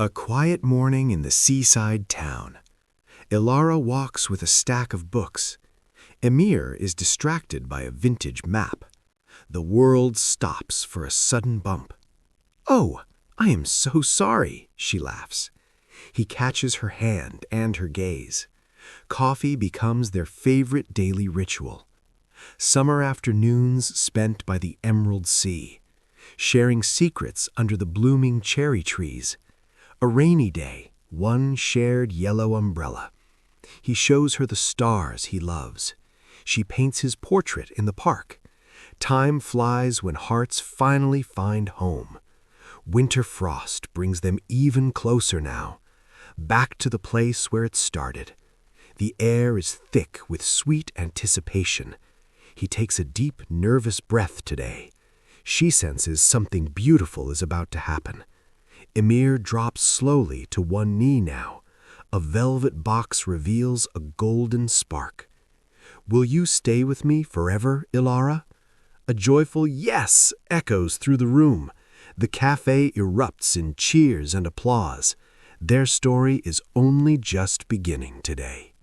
A quiet morning in the seaside town. Elara walks with a stack of books. Emir is distracted by a vintage map. The world stops for a sudden bump. "Oh, I am so sorry," she laughs. He catches her hand and her gaze. Coffee becomes their favorite daily ritual. Summer afternoons spent by the emerald sea, sharing secrets under the blooming cherry trees. A rainy day, one shared yellow umbrella. He shows her the stars he loves. She paints his portrait in the park. Time flies when hearts finally find home. Winter frost brings them even closer now, back to the place where it started. The air is thick with sweet anticipation. He takes a deep, nervous breath today. She senses something beautiful is about to happen. Emir drops slowly to one knee now. A velvet box reveals a golden spark. "Will you stay with me forever, Elara?" A joyful yes echoes through the room. The cafe erupts in cheers and applause. Their story is only just beginning today.